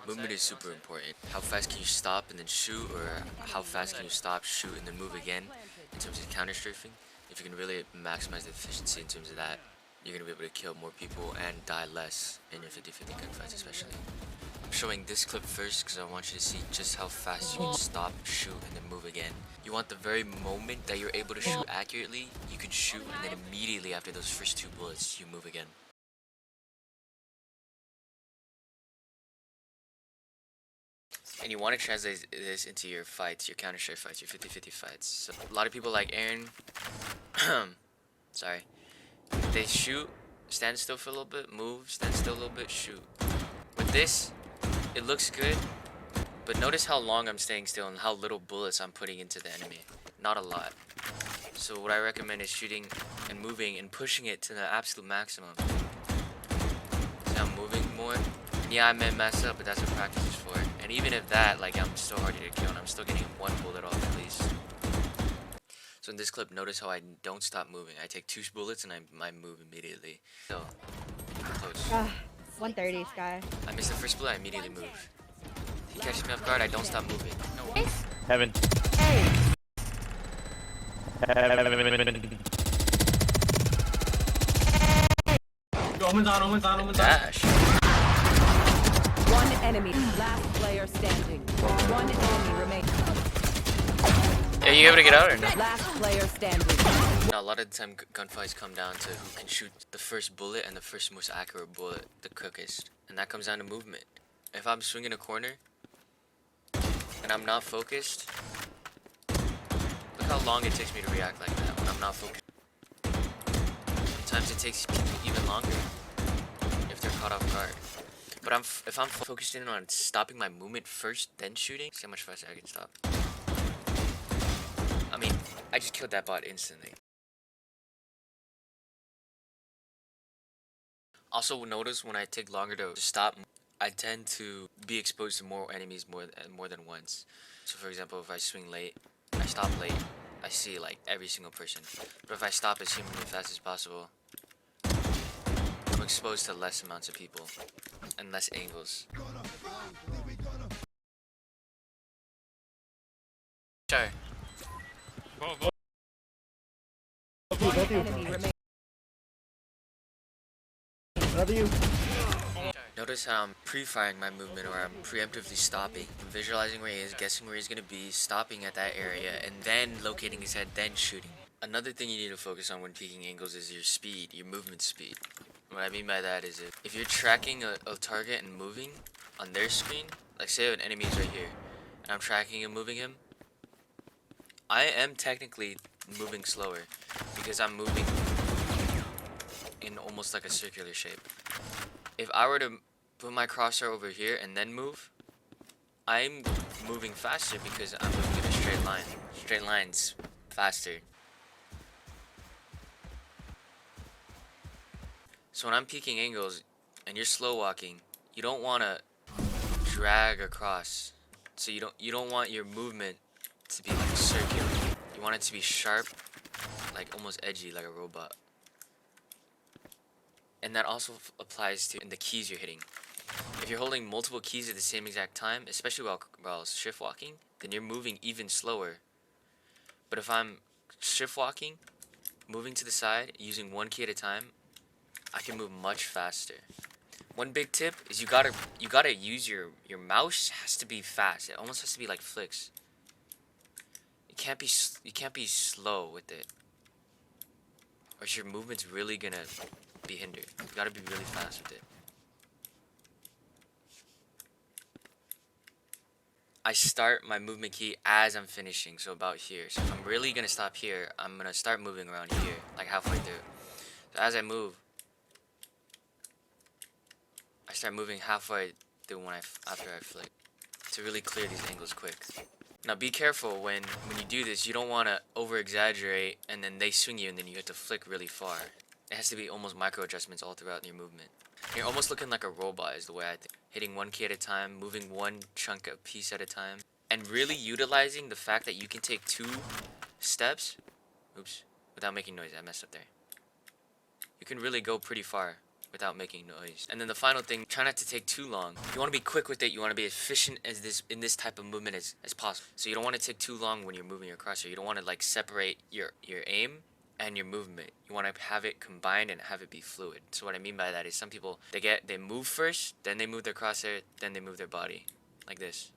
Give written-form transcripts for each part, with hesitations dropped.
Movement is super important. How fast can you stop and then shoot, or how fast can you stop, shoot, and then move again in terms of counter strafing? If you can really maximize the efficiency in terms of that, you're going to be able to kill more people and die less in your 50-50 gunfights especially. I'm showing this clip first because I want you to see just how fast you can stop, shoot, and then move again. You want the very moment that you're able to shoot accurately, you can shoot, and then immediately after those first 2 bullets, you move again. And you want to translate this into your fights, your counter-strike fights, your 50-50 fights. So a lot of people like Aaron, sorry, they shoot, stand still for a little bit, move, stand still a little bit, shoot. With this, it looks good, but notice how long I'm staying still and how little bullets I'm putting into the enemy. Not a lot. So what I recommend is shooting and moving and pushing it to the absolute maximum. See, I'm moving more. And yeah, I may mess up, but that's what practice is for. And even if that, like, I'm still harder to kill and I'm still getting 1 bullet off at least. So in this clip, notice how I don't stop moving. I take 2 bullets and I move immediately. So, close. 130, Sky. I miss the first bullet, I immediately move. He catches me off guard, I don't stop moving. No. Heaven. Hey. Dash. 1 enemy, last player standing. 1 enemy remaining. Are you able to get out or not? Last player standing. Now, a lot of the time, gunfights come down to who can shoot the first bullet and the first most accurate bullet the quickest. And that comes down to movement. If I'm swinging a corner and I'm not focused, look how long it takes me to react like that when I'm not focused. Sometimes it takes people even longer if they're caught off guard. But if I'm focused in on stopping my movement first, then shooting, see how much faster I can stop. I mean, I just killed that bot instantly. Also, notice when I take longer to stop, I tend to be exposed to more enemies more than once. So for example, if I swing late, I stop late, I see like every single person. But if I stop as humanly fast as possible, I'm exposed to less amounts of people and less angles. Sorry. Enemy remaining. Notice how I'm pre-firing my movement, or I'm preemptively stopping. I'm visualizing where he is, guessing where he's going to be, stopping at that area, and then locating his head, then shooting. Another thing you need to focus on when peeking angles is your speed, your movement speed. What I mean by that is if you're tracking a target and moving on their screen, like say an enemy is right here, and I'm tracking and moving him, I am technically moving slower because I'm moving in almost like a circular shape. If I were to put my crosshair over here and then move, I'm moving faster because I'm moving in a straight line. Straight lines faster. So when I'm peeking angles and you're slow walking, you don't want to drag across. So you don't want your movement to be like circular. You want it to be sharp, like almost edgy, like a robot. And that also applies to the keys you're hitting. If you're holding multiple keys at the same exact time, especially while shift walking, then you're moving even slower. But if I'm shift walking, moving to the side, using 1 key at a time, I can move much faster. One big tip is you gotta use your mouse has to be fast. It almost has to be like flicks. You can't be slow with it, or your movement's really gonna be hindered. You gotta be really fast with it. I start my movement key as I'm finishing, so about here. So if I'm really gonna stop here, I'm gonna start moving around here, like halfway through. So as I move, I start moving halfway through after I flick, to really clear these angles quick. Now be careful when you do this. You don't want to over exaggerate and then they swing you and then you have to flick really far. It has to be almost micro adjustments all throughout your movement. You're almost looking like a robot is the way I think. Hitting 1 key at a time, moving 1 chunk a piece at a time, and really utilizing the fact that you can take 2 steps, oops, without making noise. I messed up there. You can really go pretty far without making noise. And then the final thing, try not to take too long. You want to be quick with it. You want to be efficient as in this type of movement as possible. So you don't want to take too long when you're moving your crosshair. You don't want to like separate your aim and your movement. You want to have it combined and have it be fluid. So what I mean by that is some people, they move first, then they move their crosshair, then they move their body. Like this.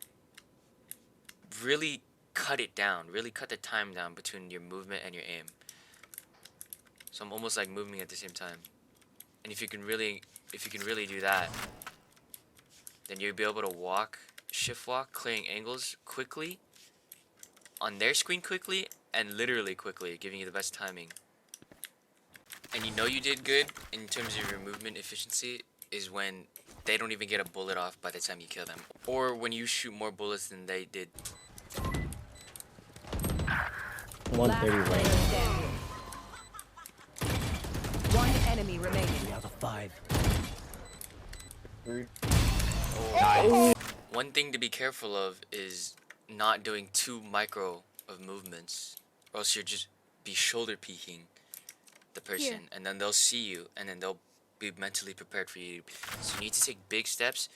Really cut it down. Really cut the time down between your movement and your aim. So I'm almost like moving at the same time. And if you can really do that, then you'll be able to walk, shift walk, clearing angles quickly, on their screen quickly, and literally quickly, giving you the best timing. And you know you did good in terms of your movement efficiency is when they don't even get a bullet off by the time you kill them. Or when you shoot more bullets than they did. Last player standing. One enemy remaining. 3 out of 5. One thing to be careful of is not doing too micro of movements, or else you'll just be shoulder peeking the person, and then they'll see you, and then they'll be mentally prepared for you. So you need to take big steps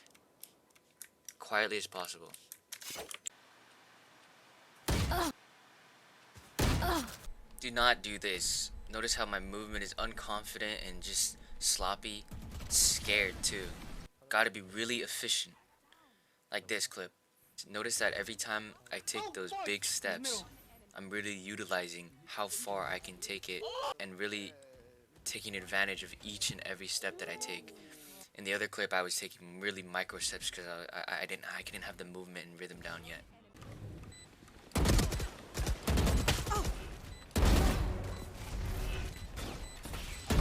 quietly as possible. Do not do this. Notice how my movement is unconfident and just sloppy, scared too. Gotta be really efficient. Like this clip. Notice that every time I take those big steps, I'm really utilizing how far I can take it and really taking advantage of each and every step that I take. In the other clip, I was taking really micro steps because I didn't have the movement and rhythm down yet.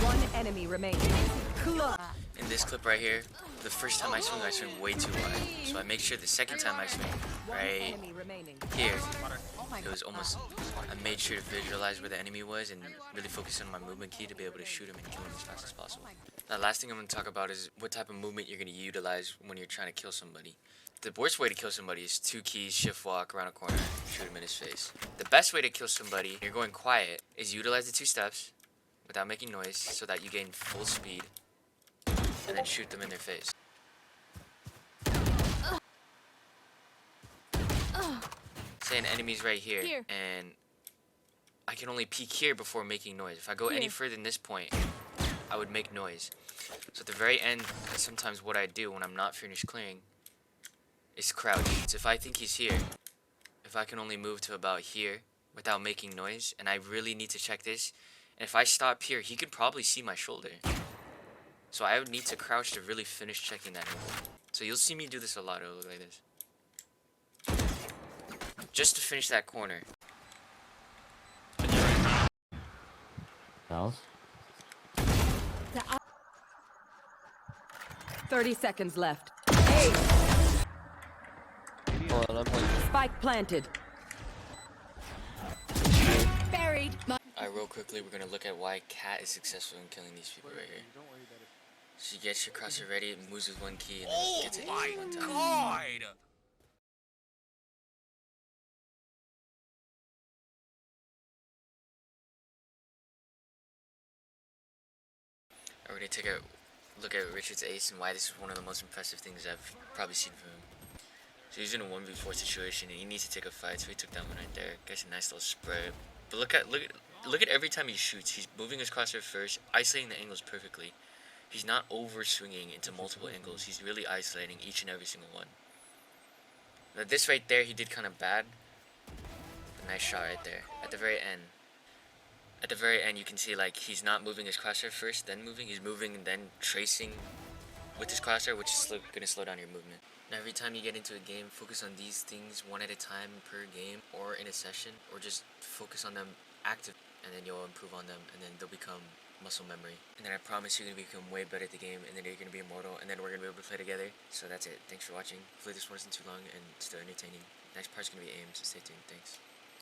One enemy remaining. In this clip right here, the first time I swing way too wide. So I make sure the second time I swing right here, it was almost, I made sure to visualize where the enemy was and really focus on my movement key to be able to shoot him and kill him as fast as possible. Now, last thing I'm going to talk about is what type of movement you're going to utilize when you're trying to kill somebody. The worst way to kill somebody is 2 keys, shift walk, around a corner, shoot him in his face. The best way to kill somebody, you're going quiet, is utilize the 2 steps without making noise so that you gain full speed and then shoot them in their face. Say an enemy's right here, and I can only peek here before making noise. If I go any further than this point, I would make noise. So at the very end, sometimes what I do when I'm not finished clearing is crouch. So if I think he's here, if I can only move to about here without making noise, and I really need to check this, and if I stop here, he could probably see my shoulder. So I would need to crouch to really finish checking that angle. So you'll see me do this a lot. It'll look like this. Just to finish that corner. Else? 30 seconds left. Oh, I'm playing. Spike planted. Buried. Alright, real quickly, we're gonna look at why Cat is successful in killing these people right here. She gets your crosshair ready, moves with 1 key, and then gets it easy one time. We're gonna take a look at Richard's ace and why this is one of the most impressive things I've probably seen from him. So he's in a 1v4 situation and he needs to take a fight, so he took that one right there. Gets a nice little spread. But look at every time he shoots, he's moving his crosshair first, isolating the angles perfectly. He's not over swinging into multiple angles. He's really isolating each and every single one. Now this right there, he did kind of bad. A nice shot right there at the very end. At the very end, you can see like he's not moving his crosshair first, then moving. He's moving and then tracing with his crosshair, which is going to slow down your movement. Now, every time you get into a game, focus on these things one at a time per game or in a session, or just focus on them active, and then you'll improve on them, and then they'll become muscle memory. And then I promise you're going to become way better at the game, and then you're going to be immortal, and then we're going to be able to play together. So that's it. Thanks for watching. Hopefully this wasn't too long and still entertaining. Next part's going to be aim, so stay tuned. Thanks.